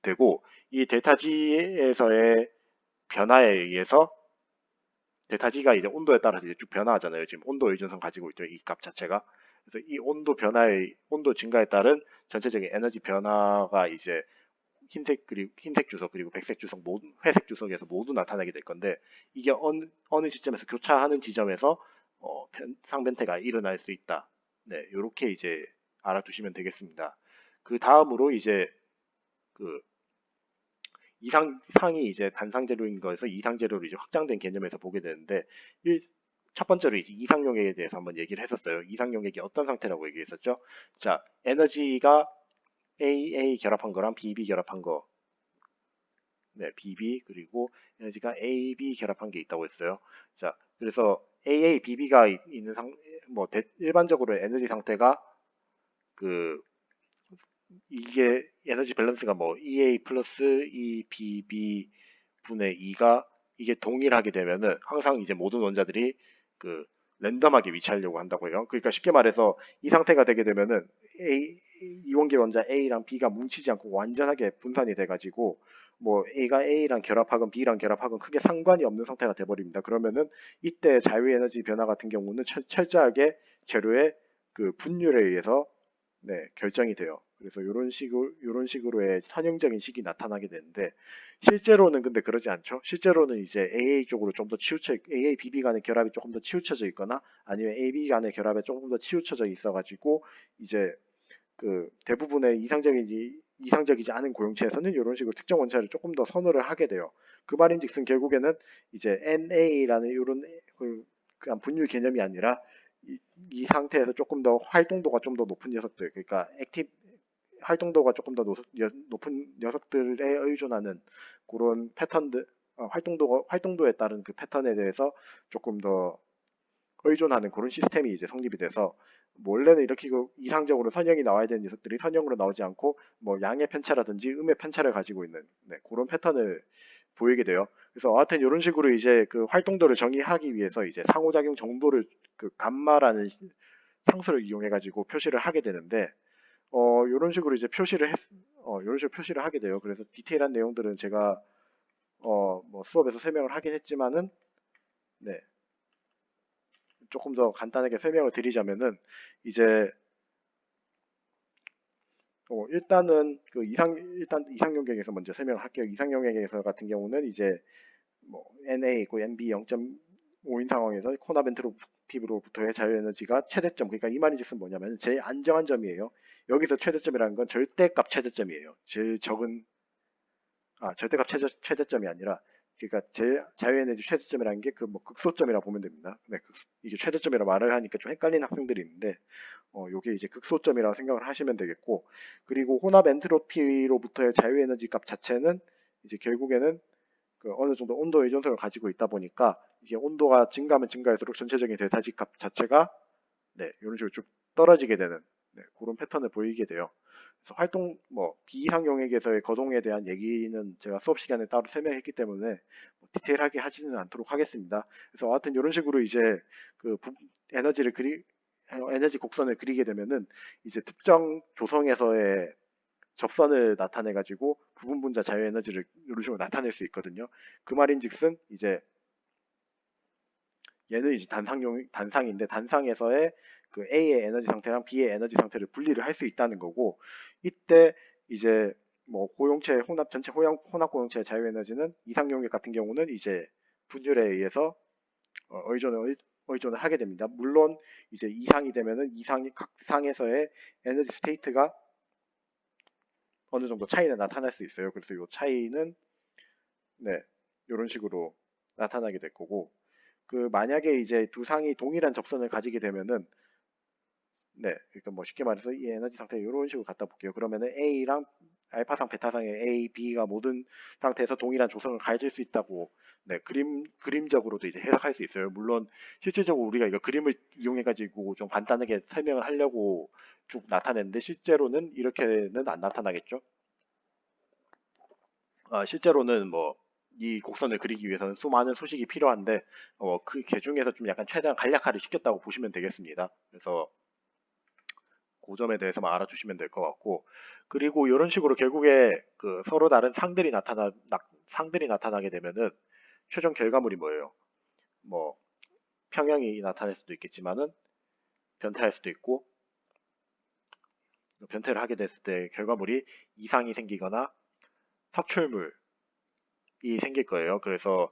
되고, 이 델타 G에서의 변화에 의해서 델타 G가 이제 온도에 따라서 이제 쭉 변화하잖아요. 지금 온도 의존성 가지고 있죠. 이 값 자체가. 그래서 이 온도 증가에 따른 전체적인 에너지 변화가 이제 흰색 주석 그리고 백색 주석 모두 회색 주석에서 모두 나타나게 될 건데, 이게 어느 시점에서 교차하는 지점에서 상변태가 일어날 수 있다. 이렇게 이제 알아두시면 되겠습니다. 그 다음으로 이제 그 상이 이제 단상 재료인 거에서 이상 재료로 이제 확장된 개념에서 보게 되는데, 첫 번째로 이제 이상용액에 대해서 한번 얘기를 했었어요. 이상용액이 어떤 상태라고 얘기했었죠? 자, 에너지가 AA 결합한 거랑 BB 결합한 거, BB 그리고 에너지가 AB 결합한 게 있다고 했어요. 자, 그래서 AA, BB가 있는 일반적으로 에너지 상태가 그 이게 에너지 밸런스가 뭐 EA 플러스 EBB 분의 2가 이게 동일하게 되면은 항상 이제 모든 원자들이 그 랜덤하게 위치하려고 한다고 해요. 그러니까 쉽게 말해서 이 상태가 되게 되면은 이원계 원자 A랑 B가 뭉치지 않고 완전하게 분산이 돼가지고 뭐 A가 A랑 결합하건 B랑 결합하건 크게 상관이 없는 상태가 돼버립니다. 그러면은 이때 자유에너지 변화 같은 경우는 철저하게 재료의 그 분율에 의해서 네, 결정이 돼요. 그래서 이런 식으로의 선형적인 식이 나타나게 되는데 실제로는 근데 그러지 않죠. 실제로는 이제 AA 쪽으로 좀 더 AA, BB 간의 결합이 조금 더 치우쳐져 있거나 아니면 AB 간의 결합에 조금 더 치우쳐져 있어가지고 이제 그 대부분의 이상적이지 않은 고용체에서는 이런 식으로 특정 원자를 조금 더 선호를 하게 돼요. 그 말인즉슨 결국에는 이제 NA라는 이런 그냥 분율 개념이 아니라 이 상태에서 조금 더 활동도가 좀 더 높은 녀석들, 그러니까 액티브 활동도가 조금 더 높은 녀석들에 의존하는 그런 패턴들, 활동도에 따른 그 패턴에 대해서 조금 더 의존하는 그런 시스템이 이제 성립이 돼서 원래는 이렇게 이상적으로 선형이 나와야 되는 녀석들이 선형으로 나오지 않고 뭐 양의 편차라든지 음의 편차를 가지고 있는 네, 그런 패턴을 보이게 돼요. 그래서 하여튼 이런 식으로 이제 그 활동도를 정의하기 위해서 이제 상호작용 정도를 그 감마라는 상수를 이용해 가지고 표시를 하게 되는데 이런 식으로 이제 이런 식으로 표시를 하게 돼요. 그래서 디테일한 내용들은 제가 뭐 수업에서 설명을 하긴 했지만은 네, 조금 더 간단하게 설명을 드리자면은 이제 일단은 일단 이상 용액에서 먼저 설명을 할게요. 이상 용액에서 같은 경우는 이제 뭐 NA 있고 NB 0.5인 상황에서 코나벤트로피브로부터의 자유에너지가 최대점. 그러니까 이 말인즉슨 뭐냐면 제일 안정한 점이에요. 여기서 최대점이라는 건 절대값 최대점이에요. 제일 적은 절대값 최대점이 아니라 그러니까 제 자유에너지 최대점이라는 게 그 뭐 극소점이라고 보면 됩니다. 네, 이게 최대점이라 말을 하니까 좀 헷갈리는 학생들이 있는데 요게 이제 극소점이라고 생각을 하시면 되겠고 그리고 혼합 엔트로피로부터의 자유에너지 값 자체는 이제 결국에는 그 어느 정도 온도 의존성을 가지고 있다 보니까 이게 온도가 증가하면 증가할수록 전체적인 델타지 값 자체가 네, 이런 식으로 쭉 떨어지게 되는 네, 그런 패턴을 보이게 돼요. 그래서 활동 뭐 비이상 용액에서의 거동에 대한 얘기는 제가 수업 시간에 따로 설명했기 때문에 뭐 디테일하게 하지는 않도록 하겠습니다. 그래서 하여튼 이런 식으로 이제 그 에너지를 에너지 곡선을 그리게 되면은 이제 특정 조성에서의 접선을 나타내 가지고 부분 분자 자유 에너지를 이런 식으로 나타낼 수 있거든요. 그 말인즉슨 이제 얘는 이제 단상인데 단상에서의 그 A의 에너지 상태랑 B의 에너지 상태를 분리를 할 수 있다는 거고 이때 이제 뭐 고용체 전체 혼합 고용체의 자유 에너지는 이상 용액 같은 경우는 이제 분율에 의해서 의존을 하게 됩니다. 물론 이제 이상이 되면은 각 상에서의 에너지 스테이트가 어느 정도 차이는 나타날 수 있어요. 그래서 이 차이는 네 이런 식으로 나타나게 될 거고 그 만약에 이제 두 상이 동일한 접선을 가지게 되면은 네 그러니까 뭐 쉽게 말해서 이 에너지 상태 이런 식으로 갖다 볼게요. 그러면은 A랑 알파상 베타상의 A, B가 모든 상태에서 동일한 조성을 가질 수 있다고 네 그림적으로도 이제 해석할 수 있어요. 물론 실질적으로 우리가 이거 그림을 이용해 가지고 좀 간단하게 설명을 하려고 쭉 나타냈는데 실제로는 이렇게는 안 나타나겠죠. 실제로는 뭐 이 곡선을 그리기 위해서는 수많은 수식이 필요한데 그 중에서 좀 약간 최대한 간략화를 시켰다고 보시면 되겠습니다. 그래서 그 점에 대해서만 알아주시면 될 것 같고 그리고 이런 식으로 결국에 그 서로 다른 상들이 나타나게 되면은 최종 결과물이 뭐예요? 뭐 평형이 나타날 수도 있겠지만은 변태할 수도 있고 변태를 하게 됐을 때 결과물이 이상이 생기거나 석출물이 생길 거예요. 그래서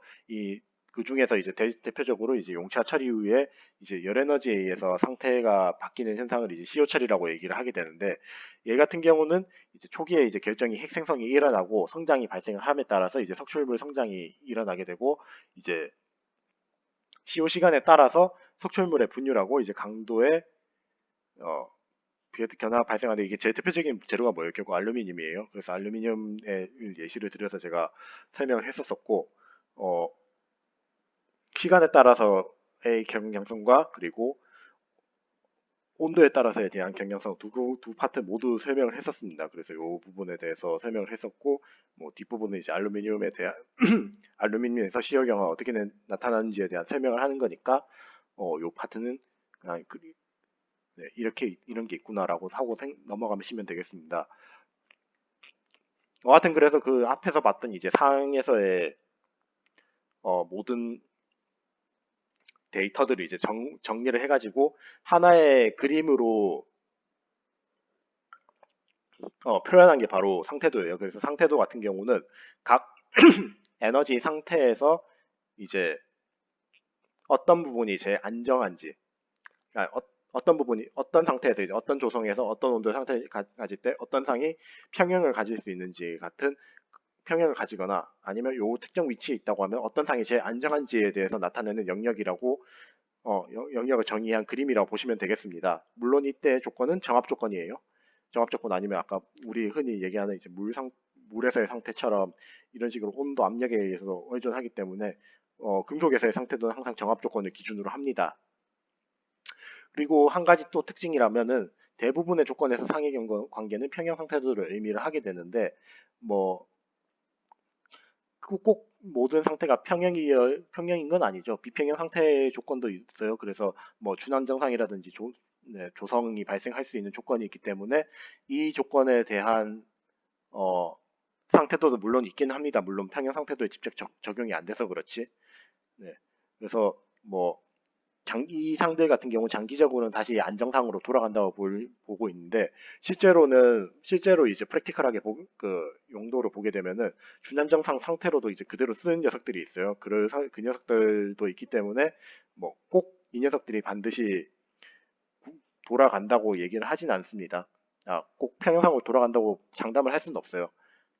그 중에서 이제 대표적으로 이제 용차 처리 이후에 이제 열 에너지에 의해서 상태가 바뀌는 현상을 이제 CO 처리라고 얘기를 하게 되는데 얘 같은 경우는 이제 초기에 이제 결정이 핵 생성이 일어나고 성장이 발생을 함에 따라서 이제 석출물 성장이 일어나게 되고 이제 CO 시간에 따라서 석출물의 분율하고 이제 강도의 어, 변화가 발생하는데 이게 제일 대표적인 재료가 뭐예요? 결국 알루미늄이에요. 그래서 알루미늄의 예시를 들여서 제가 설명을 했었었고 어, 시간에 따라서의 경향성과 그리고 온도에 따라서에 대한 경향성 두 파트 모두 설명을 했었습니다. 그래서 이 부분에 대해서 설명을 했었고, 뭐 뒷부분은 이제 알루미늄에 대한 알루미늄에서 시열경화가 어떻게 나타나는지에 대한 설명을 하는 거니까 이 파트는 그냥 네, 이렇게 이런 게 있구나라고 하고 넘어가시면 되겠습니다. 하여튼 그래서 그 앞에서 봤던 이제 상에서의 모든 데이터들을 이제 정리를 해가지고 하나의 그림으로 표현한 게 바로 상태도예요. 그래서 상태도 같은 경우는 각 에너지 상태에서 이제 어떤 부분이 제일 안정한지, 그러니까 어떤 부분이 어떤 상태에서 이제 어떤 조성에서 어떤 온도 상태를 가질 때 어떤 상이 평형을 가질 수 있는지 같은 평형을 가지거나 아니면 요 특정 위치에 있다고 하면 어떤 상이 제일 안정한지에 대해서 나타내는 영역이라고 영역을 정의한 그림이라고 보시면 되겠습니다. 물론 이때 조건은 정합 조건이에요. 정합 조건 아니면 아까 우리 흔히 얘기하는 이제 물에서의 상태처럼 이런 식으로 온도 압력에 의해서 의존하기 때문에 금속에서의 상태도는 항상 정합 조건을 기준으로 합니다. 그리고 한 가지 또 특징이라면은 대부분의 조건에서 상해 관계는 평형 상태도를 의미를 하게 되는데 뭐 꼭 모든 상태가 평형인 건 아니죠. 비평형 상태의 조건도 있어요. 그래서 뭐 준안정상이라든지 네, 조성이 발생할 수 있는 조건이 있기 때문에 이 조건에 대한 어, 상태도도 물론 있긴 합니다. 물론 평형 상태도에 직접 적용이 안 돼서 그렇지. 네. 그래서 뭐 이 상들 같은 경우 장기적으로는 다시 안정상으로 돌아간다고 보고 있는데 실제로 이제 프랙티컬하게 그 용도로 보게 되면은 준안정상 상태로도 이제 그대로 쓰는 녀석들이 있어요. 그 녀석들도 있기 때문에 뭐 꼭 이 녀석들이 반드시 돌아간다고 얘기를 하진 않습니다. 꼭 평형상으로 돌아간다고 장담을 할 수는 없어요.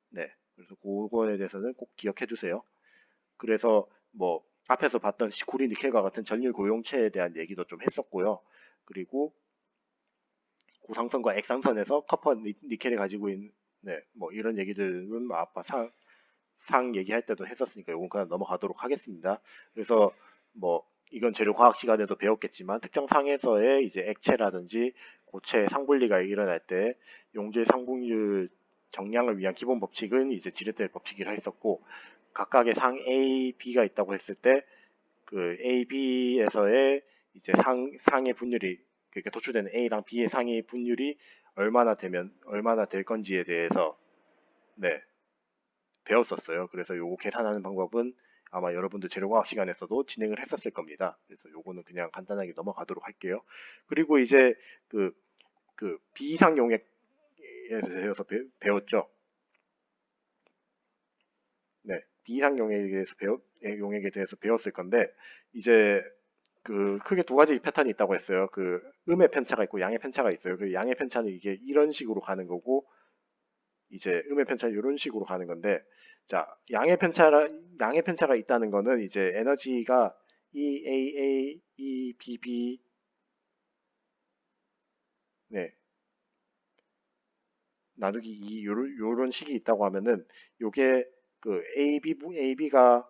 네. 그래서 그거에 대해서는 꼭 기억해 주세요. 그래서 뭐 앞에서 봤던 구리 니켈과 같은 전류 고용체에 대한 얘기도 좀 했었고요. 그리고 고상선과 액상선에서 커퍼 니켈이 가지고 있는 네, 뭐 이런 얘기들은 뭐 아까 상 얘기할 때도 했었으니까 이건 그냥 넘어가도록 하겠습니다. 그래서 뭐 이건 재료 과학 시간에도 배웠겠지만 특정 상에서의 이제 액체라든지 고체 상분리가 일어날 때 용질 상분율 정량을 위한 기본 법칙은 이제 지렛대 법칙이라 했었고 각각의 상 A, B가 있다고 했을 때 그 A, B에서의 이제 상의 분율이 그러니까 도출되는 A랑 B의 상의 분율이 얼마나 될 건지에 대해서 네, 배웠었어요. 그래서 요거 계산하는 방법은 아마 여러분들 재료과학 시간에서도 진행을 했었을 겁니다. 그래서 요거는 그냥 간단하게 넘어가도록 할게요. 그리고 이제 그 비이상 용액에 대해서 배웠죠. 네, 비이상 용액에 대해서 배웠을 건데 이제 그 크게 두 가지 패턴이 있다고 했어요. 그 음의 편차가 있고 양의 편차가 있어요. 그 양의 편차는 이게 이런 식으로 가는 거고 이제 음의 편차는 이런 식으로 가는 건데 자 양의 편차가 있다는 거는 이제 에너지가 EAA, EBB 네 나누기 2 요런 식이 있다고 하면은 요게 그 AB가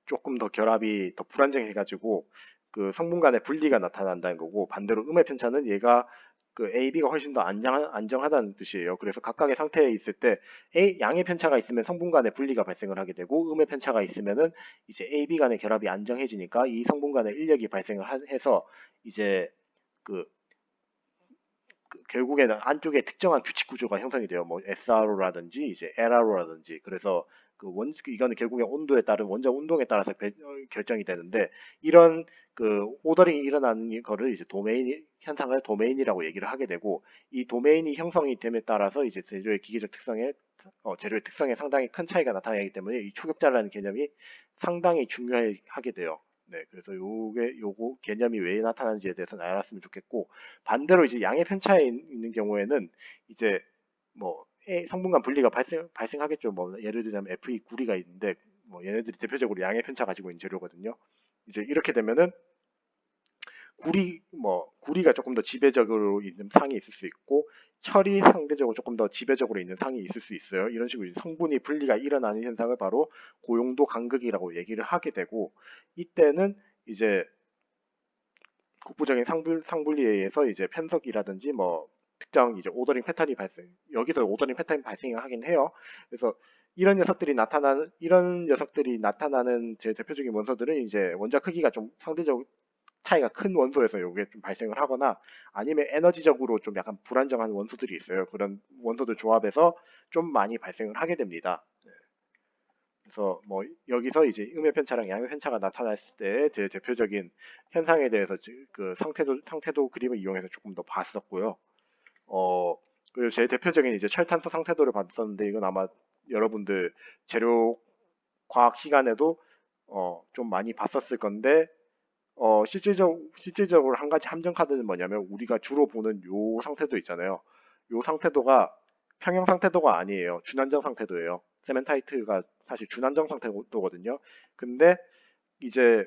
조금 더 결합이 더 불안정해가지고 그 성분 간의 분리가 나타난다는 거고 반대로 음의 편차는 얘가 그 AB가 훨씬 더 안정하다는 뜻이에요. 그래서 각각의 상태에 있을 때 양의 편차가 있으면 성분 간의 분리가 발생을 하게 되고 음의 편차가 있으면은 이제 AB 간의 결합이 안정해지니까 이 성분 간의 인력이 발생을 해서 이제 그 결국에는 안쪽에 특정한 규칙 구조가 형성이 돼요. 뭐 SRO라든지 이제 LRO라든지 그래서 이거는 결국에 온도에 따른 원자 운동에 따라서 결정이 되는데 이런 그 오더링이 일어나는 거를 이제 현상을 도메인이라고 얘기를 하게 되고 이 도메인이 형성이 됨에 따라서 이제 재료의 특성에 상당히 큰 차이가 나타나기 때문에 이 초격자라는 개념이 상당히 중요하게 돼요. 네, 그래서 요거 개념이 왜 나타나는지에 대해서는 알았으면 좋겠고 반대로 이제 양의 편차에 있는 경우에는 이제 뭐 성분 간 분리가 발생하겠죠. 뭐 예를 들자면 Fe 구리가 있는데 뭐 얘네들이 대표적으로 양의 편차 가지고 있는 재료거든요. 이제 이렇게 되면은 구리가 조금 더 지배적으로 있는 상이 있을 수 있고 철이 상대적으로 조금 더 지배적으로 있는 상이 있을 수 있어요. 이런 식으로 성분이 분리가 일어나는 현상을 바로 고용도 간극이라고 얘기를 하게 되고 이때는 이제 국부적인 상분리에 의해서 이제 편석이라든지 뭐 특정 이제 오더링 패턴이 여기서 오더링 패턴이 발생을 하긴 해요. 그래서 이런 녀석들이 나타나는 제 대표적인 원소들은 이제 원자 크기가 좀 상대적 차이가 큰 원소에서 이게 좀 발생을 하거나 아니면 에너지적으로 좀 약간 불안정한 원소들이 있어요. 그런 원소들 조합에서 좀 많이 발생을 하게 됩니다. 그래서 뭐 여기서 이제 음의 편차랑 양의 편차가 나타났을 때 제 대표적인 현상에 대해서 그 상태도 그림을 이용해서 조금 더 봤었고요. 어 그리고 제 대표적인 이제 철탄소 상태도를 봤었는데 이건 아마 여러분들 재료 과학 시간에도 좀 많이 봤었을 건데 실질적으로 한 가지 함정 카드는 뭐냐면 우리가 주로 보는 요 상태도 있잖아요. 요 상태도가 평형 상태도가 아니에요. 준안정 상태도예요. 세멘타이트가 사실 준안정 상태도거든요. 근데 이제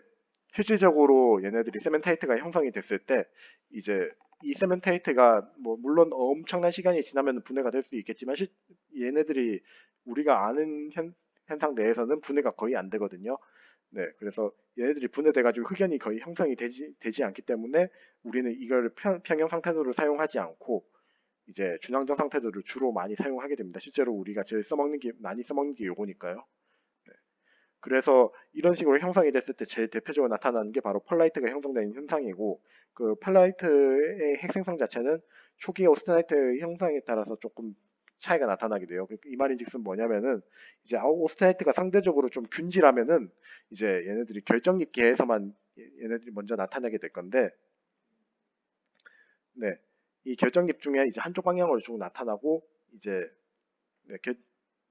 실질적으로 얘네들이 세멘타이트가 형성이 됐을 때 이제 이 세멘타이트가 뭐 물론 엄청난 시간이 지나면 분해가 될 수 있겠지만 얘네들이 우리가 아는 현상 내에서는 분해가 거의 안 되거든요. 네, 그래서 얘네들이 분해돼가지고 흑연이 거의 형성이 되지 않기 때문에 우리는 이걸 평형 상태도를 사용하지 않고 이제 준항정 상태도를 주로 많이 사용하게 됩니다. 실제로 우리가 제일 많이 써먹는 게 요거니까요. 네. 그래서 이런 식으로 형성이 됐을 때 제일 대표적으로 나타나는 게 바로 펄라이트가 형성되는 현상이고 그 펄라이트의 핵생성 자체는 초기 오스테나이트 형상에 따라서 조금 차이가 나타나게 돼요. 이 말인즉슨 뭐냐면은 이제 오스테나이트가 상대적으로 좀 균질하면은 이제 얘네들이 결정립계에서만 얘네들이 먼저 나타나게 될 건데, 네, 이 결정립 중에 이제 한쪽 방향으로 쭉 나타나고 이제 네,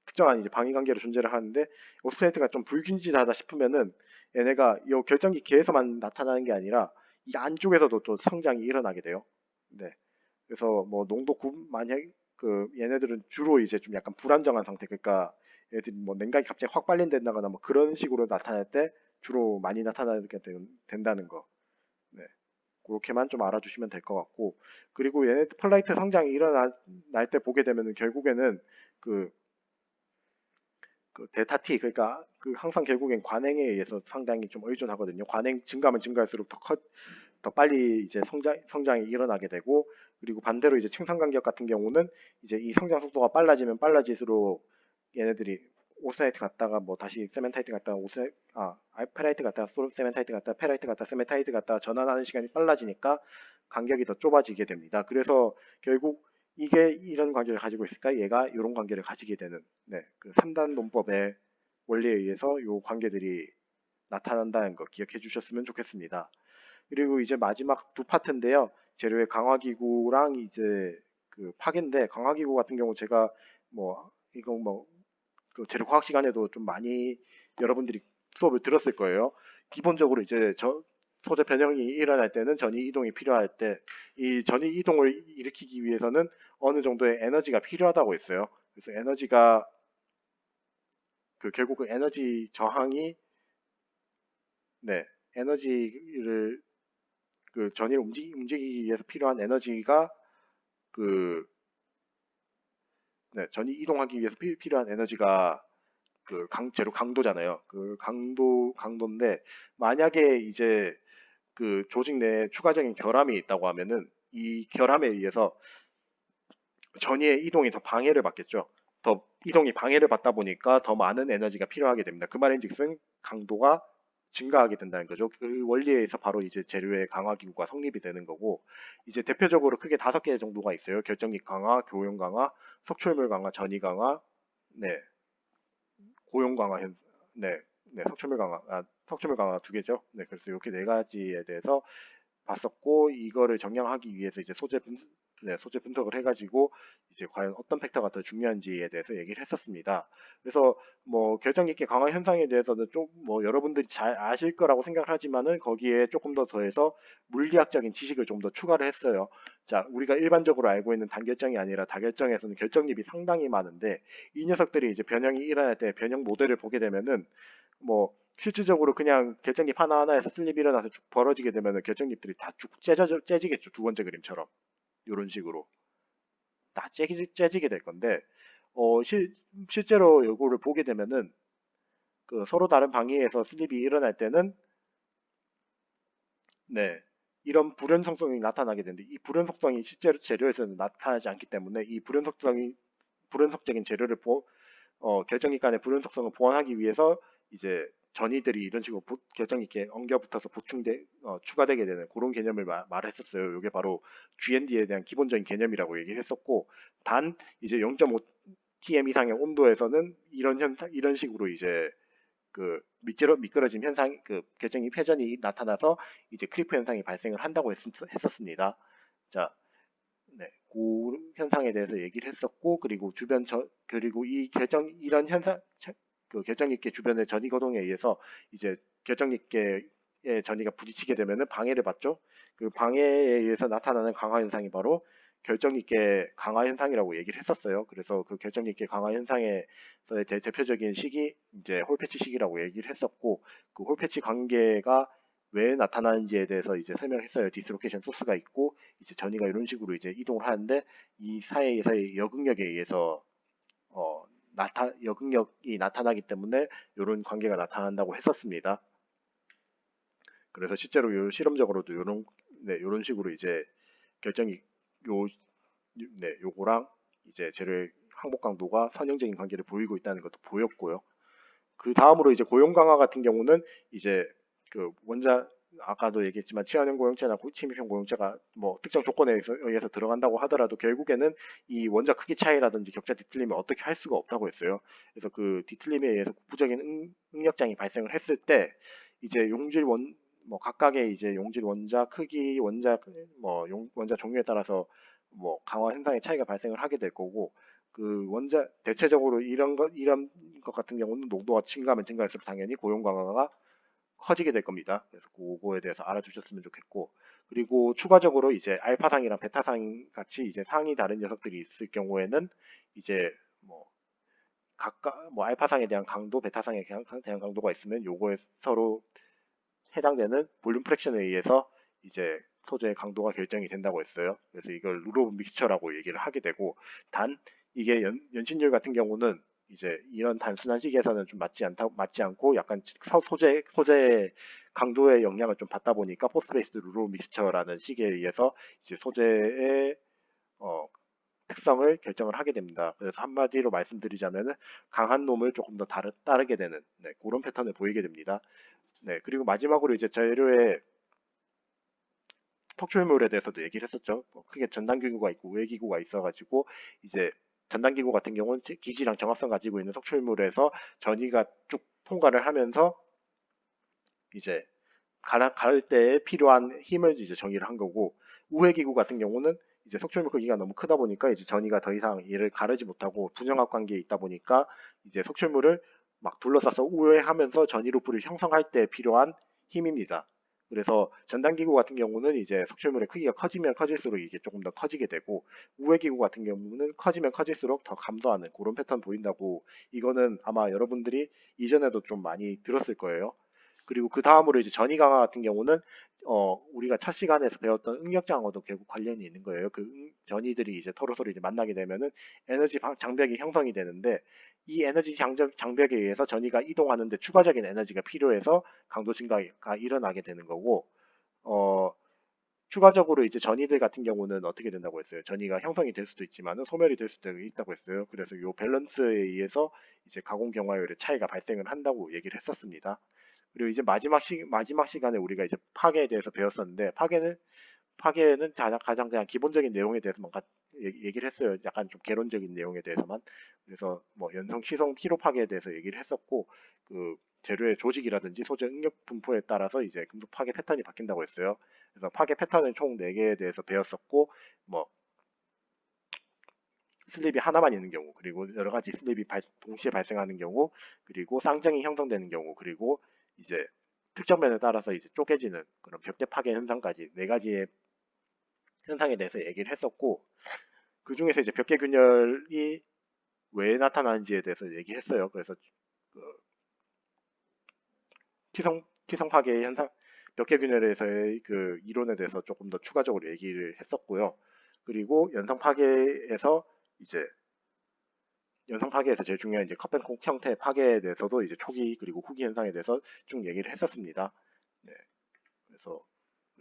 특정한 이제 방위 관계로 존재를 하는데 오스트레이트가 좀 불균질하다 싶으면은 얘네가 이 결정기 계에서만 나타나는 게 아니라 이 안쪽에서도 또 성장이 일어나게 돼요. 네. 그래서 뭐 만약 그 얘네들은 주로 이제 좀 약간 불안정한 상태, 그러니까 얘들이 뭐 냉각이 갑자기 확 빨린다거나 뭐 그런 식으로 나타날 때 주로 많이 나타나게 된다는 거. 네. 그렇게만 좀 알아주시면 될 것 같고, 그리고 얘네 펄라이트 성장이 일어날 때 보게 되면은 결국에는 그 데타 T, 그러니까 그 항상 결국엔 관행에 의해서 상당히 좀 의존하거든요. 관행 증가하면 증가할수록 더 빨리 이제 성장이 일어나게 되고, 그리고 반대로 이제 층상 간격 같은 경우는 이제 이 성장 속도가 빨라지면 빨라질수록 얘네들이 오스나이트 갔다가 뭐 다시 세멘타이트 갔다가 페라이트 갔다가 세멘타이트 갔다가 페라이트 갔다가 세멘타이트 갔다가 전환하는 시간이 빨라지니까 간격이 더 좁아지게 됩니다. 그래서 결국 이게 이런 관계를 가지고 있을까? 얘가 이런 관계를 가지게 되는, 네, 그 3단 논법의 원리에 의해서 이 관계들이 나타난다는 거 기억해 주셨으면 좋겠습니다. 그리고 이제 마지막 두 파트인데요. 재료의 강화기구랑 이제 그 파괴인데, 강화기구 같은 경우 제가 뭐 이거 그 재료 과학 시간에도 좀 많이 여러분들이 수업을 들었을 거예요. 기본적으로 이제 소재 변형이 일어날 때는 전위 이동이 필요할 때 이 전위 이동을 일으키기 위해서는 어느 정도의 에너지가 필요하다고 했어요. 그래서 결국 그 에너지 저항이, 네, 에너지를 그 전위를 움직이기 위해서 필요한 에너지가 그 네, 전위 이동하기 위해서 필요한 에너지가 그 재료 강도잖아요. 그 강도인데 만약에 이제 그 조직 내에 추가적인 결함이 있다고 하면은 이 결함에 의해서 전위의 이동이 더 방해를 받겠죠. 더 이동이 방해를 받다 보니까 더 많은 에너지가 필요하게 됩니다. 그 말인즉슨 강도가 증가하게 된다는 거죠. 그 원리에 의해서 바로 이제 재료의 강화 기구가 성립이 되는 거고, 이제 대표적으로 크게 5개 정도가 있어요. 결정력 강화, 교용 강화, 석출물 강화, 전위 강화, 네, 고용 강화, 네, 네, 석출물 강화 2개죠. 네, 그래서 이렇게 4가지에 대해서 봤었고, 이거를 정량하기 위해서 이제 소재 분석을 해가지고 이제 과연 어떤 팩터가 더 중요한지에 대해서 얘기를 했었습니다. 그래서 뭐 결정 깊게 강화 현상에 대해서는 좀 뭐 여러분들이 잘 아실 거라고 생각을 하지만은 거기에 조금 더 더해서 물리학적인 지식을 좀 더 추가를 했어요. 자, 우리가 일반적으로 알고 있는 단결정이 아니라 다결정에서는 결정립이 상당히 많은데 이 녀석들이 이제 변형이 일어날 때 변형 모델을 보게 되면은 뭐 실질적으로 그냥 결정립 하나하나에서 슬립이 일어나서 쭉 벌어지게 되면 결정립들이 다 쭉 째지겠죠. 두 번째 그림처럼. 이런 식으로. 다 째지게 될 건데, 실제로 이거를 보게 되면은 그 서로 다른 방위에서 슬립이 일어날 때는, 네, 이런 불연속성이 나타나게 되는데 이 불연속성이 실제로 재료에서는 나타나지 않기 때문에 이 불연속적인 재료를 결정기 간의 불연속성을 보완하기 위해서 이제 전이들이 이런 식으로 결정기에 엉겨붙어서 추가되게 되는 그런 개념을 말했었어요. 이게 바로 GND에 대한 기본적인 개념이라고 얘기를 했었고, 단 이제 0.5 TM 이상의 온도에서는 이런 식으로 이제 미끄러짐 현상, 결정기 회전이 나타나서 이제 크리프 현상이 발생을 한다고 했었습니다. 자, 네, 그 현상에 대해서 얘기를 했었고, 그리고 그리고 이런 결정기계 주변의 전이 거동에 의해서 이제 결정기계의 전이가 부딪히게 되면은 방해를 받죠. 그 방해에 의해서 나타나는 강화 현상이 바로 결정기계 강화 현상이라고 얘기를 했었어요. 그래서 그 결정기계 강화 현상에서의 대표적인 시기, 이제 홀패치 시기라고 얘기를 했었고, 그 홀패치 관계가 왜 나타나는지에 대해서 이제 설명했어요. 디스로케이션 소스가 있고, 이제 전이가 이런 식으로 이제 이동을 하는데, 이 사이에서의 여극력에 의해서 여극력이 나타나기 때문에 이런 관계가 나타난다고 했었습니다. 그래서 실제로 실험적으로도 요런 식으로 이제 결정이 요 요거랑 이제 재료의 항복 강도가 선형적인 관계를 보이고 있다는 것도 보였고요. 그 다음으로 이제 고용 강화 같은 경우는 이제 원자 아까도 얘기했지만 친환경 고용체나 침입형 고용체가 뭐 특정 조건에 의해서 들어간다고 하더라도 결국에는 이 원자 크기 차이라든지 격자 뒤틀림을 어떻게 할 수가 없다고 했어요. 그래서 그 뒤틀림에 의해서 부적인 응력장이 발생을 했을 때 이제 각각의 이제 용질 원자 크기, 원자 종류에 따라서 뭐 강화 현상의 차이가 발생을 하게 될 거고, 그 원자 대체적으로 이런 것 같은 경우는 농도가 증가하면 증가할수록 당연히 고용 강화가 커지게 될 겁니다. 그래서 그거에 대해서 알아주셨으면 좋겠고, 그리고 추가적으로 이제 알파상이랑 베타상 같이 이제 상이 다른 녀석들이 있을 경우에는 이제 뭐 각각 뭐 알파상에 대한 강도, 베타상에 대한 강도가 있으면 요거에 서로 해당되는 볼륨 프랙션에 의해서 이제 소재의 강도가 결정이 된다고 했어요. 그래서 이걸 루로브 믹스처라고 얘기를 하게 되고, 단 이게 연신율 같은 경우는 이제 이런 단순한 식에서는 좀 맞지 않고 약간 소재의 강도의 영향을 좀 받다 보니까 포스트 베이스드 루로브 믹스처라는 식에 의해서 이제 소재의 어, 특성을 결정을 하게 됩니다. 그래서 한마디로 말씀드리자면은 강한 놈을 조금 더 따르게 되는, 그런 패턴을 보이게 됩니다. 네, 그리고 마지막으로 이제 재료의 턱출물에 대해서도 얘기를 했었죠. 크게 전단기구가 있고 우회기구가 있어가지고 이제 전단기구 같은 경우는 기지랑 정합성 가지고 있는 석출물에서 전이가 쭉 통과를 하면서 이제 가를 때 필요한 힘을 이제 정의를 한 거고, 우회기구 같은 경우는 이제 석출물 크기가 너무 크다 보니까 이제 전이가 더 이상 얘를 가르지 못하고 부정합 관계에 있다 보니까 이제 석출물을 막 둘러싸서 우회하면서 전이 루프를 형성할 때 필요한 힘입니다. 그래서 전단기구 같은 경우는 이제 석출물의 크기가 커지면 커질수록 이게 조금 더 커지게 되고, 우회기구 같은 경우는 커지면 커질수록 더 감소하는 그런 패턴 보인다고, 이거는 아마 여러분들이 이전에도 좀 많이 들었을 거예요. 그리고 그 다음으로 이제 전이 강화 같은 경우는 우리가 첫 시간에서 배웠던 응력장하고도 결국 관련이 있는 거예요. 전이들이 이제 서로 이제 만나게 되면은 에너지 장벽이 형성이 되는데, 이 에너지 장벽에 의해서 전이가 이동하는데 추가적인 에너지가 필요해서 강도 증가가 일어나게 되는 거고, 어, 추가적으로 이제 전이들 같은 경우는 어떻게 된다고 했어요? 전이가 형성이 될 수도 있지만 소멸이 될 수도 있다고 했어요. 그래서 이 밸런스에 의해서 이제 가공 경화율의 차이가 발생을 한다고 얘기를 했었습니다. 그리고 이제 마지막 시간에 우리가 이제 파괴에 대해서 배웠었는데, 파괴는 가장 그냥 기본적인 내용에 대해서만 얘기를 했어요. 약간 좀 개론적인 내용에 대해서만. 그래서 뭐 연성, 취성, 피로 파괴에 대해서 얘기를 했었고, 그 재료의 조직이라든지 소재 응력 분포에 따라서 이제 금속 파괴 패턴이 바뀐다고 했어요. 그래서 파괴 패턴은 총 4개에 대해서 배웠었고, 뭐 슬립이 하나만 있는 경우, 그리고 여러 가지 슬립이 동시에 발생하는 경우, 그리고 쌍정이 형성되는 경우, 그리고 이제 특정 면에 따라서 이제 쪼개지는 그런 벽대 파괴 현상까지 4가지의 현상에 대해서 얘기를 했었고, 그 중에서 이제 벽계 균열이 왜 나타나는지에 대해서 얘기했어요. 그래서 그 티성 파괴 현상, 벽계 균열에서의 그 이론에 대해서 조금 더 추가적으로 얘기를 했었고요. 그리고 이제 연성 파괴에서 제일 중요한 이제 컵앤콕 형태의 파괴에 대해서도 이제 초기 그리고 후기 현상에 대해서 쭉 얘기를 했었습니다. 네, 그래서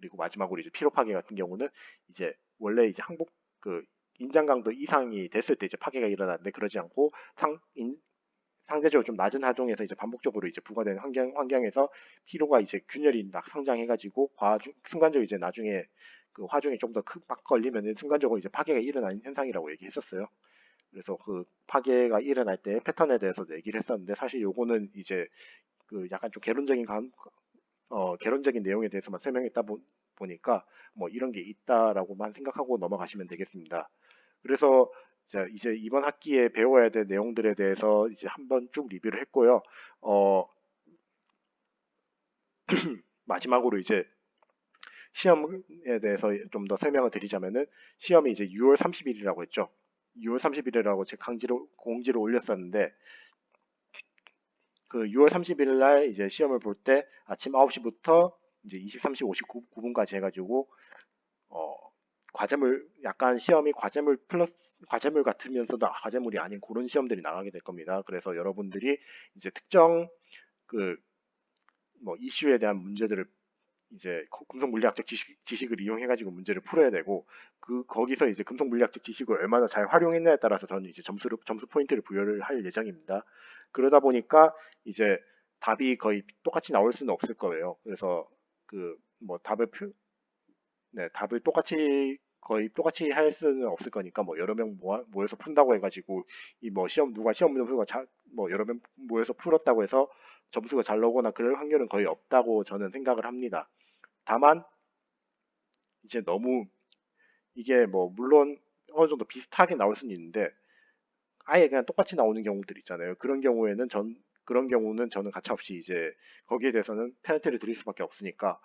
그리고 마지막으로 이제 피로 파괴 같은 경우는 이제 원래 이제 항복 그 인장 강도 이상이 됐을 때 이제 파괴가 일어나는데 그러지 않고 상대적으로 좀 낮은 하중에서 이제 반복적으로 이제 부과되는 환경에서 피로가 이제 균열이 막 성장해가지고 순간적으로 이제 나중에 그 화중에 좀 더 막 걸리면은 순간적으로 이제 파괴가 일어나는 현상이라고 얘기했었어요. 그래서 그 파괴가 일어날 때 패턴에 대해서 얘기를 했었는데 사실 요거는 이제 그 약간 좀 개론적인 내용에 대해서만 설명했다 보니까 뭐 이런 게 있다라고만 생각하고 넘어가시면 되겠습니다. 그래서 자, 이제 이번 학기에 배워야 될 내용들에 대해서 이제 한번 쭉 리뷰를 했고요. 어, 마지막으로 이제 시험에 대해서 좀 더 설명을 드리자면은 시험이 이제 6월 30일이라고 했죠. 6월 30일이라고 제가 공지를 올렸었는데 그 6월 30일 날 이제 시험을 볼 때 아침 9시부터 이제 23시 59분까지 해가지고 어, 과제물 약간 시험이 과제물 플러스 과제물 같으면서도 과제물이 아닌 그런 시험들이 나가게 될 겁니다. 그래서 여러분들이 이제 특정 그 뭐 이슈에 대한 문제들을 이제 금속 물리학적 지식을 이용해가지고 문제를 풀어야 되고 그 거기서 이제 금속 물리학적 지식을 얼마나 잘 활용했냐에 따라서 저는 이제 점수 포인트를 부여를 할 예정입니다. 그러다 보니까 이제 답이 거의 똑같이 나올 수는 없을 거예요. 그래서 그 뭐 답을 똑같이 거의 똑같이 할 수는 없을 거니까 뭐 여러 명 모여서 푼다고 해가지고 이 뭐 시험 점수가 뭐 여러 명 모여서 풀었다고 해서 점수가 잘 나오거나 그럴 확률은 거의 없다고 저는 생각을 합니다. 다만 이제 너무 이게 뭐 물론 어느 정도 비슷하게 나올 수는 있는데 아예 그냥 똑같이 나오는 경우들 있잖아요. 그런 경우는 저는 가차없이 이제 거기에 대해서는 페널티를 드릴 수밖에 없으니까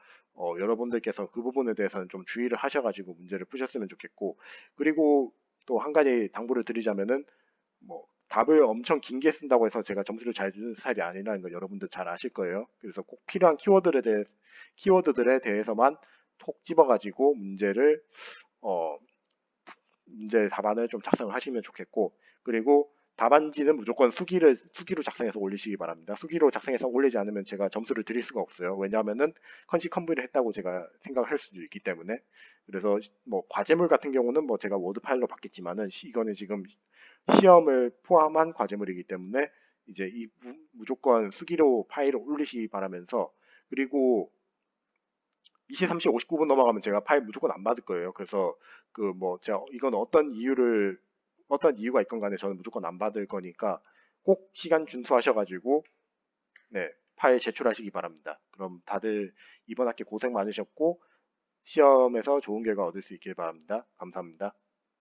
여러분들께서 그 부분에 대해서는 좀 주의를 하셔가지고 문제를 푸셨으면 좋겠고 그리고 또 한 가지 당부를 드리자면은 뭐 답을 엄청 긴 게 쓴다고 해서 제가 점수를 잘 주는 스타일이 아니라는 걸 여러분들 잘 아실 거예요. 그래서 꼭 필요한 키워드들에 대해서만 톡 집어가지고 어, 문제 답안을 좀 작성을 하시면 좋겠고 그리고 답안지는 무조건 수기로 작성해서 올리시기 바랍니다. 수기로 작성해서 올리지 않으면 제가 점수를 드릴 수가 없어요. 왜냐하면은 컨시컨비를 했다고 제가 생각을 할 수도 있기 때문에 그래서 뭐 과제물 같은 경우는 뭐 제가 워드 파일로 받겠지만은 이거는 지금 시험을 포함한 과제물이기 때문에 이제 무조건 수기로 파일을 올리시기 바라면서 그리고 23시 59분 넘어가면 제가 파일 무조건 안 받을 거예요. 그래서 그 뭐 제가 이건 어떤 이유가 있건 간에 저는 무조건 안 받을 거니까 꼭 시간 준수하셔가지고 네 파일 제출하시기 바랍니다. 그럼 다들 이번 학기 고생 많으셨고 시험에서 좋은 결과 얻을 수 있길 바랍니다. 감사합니다.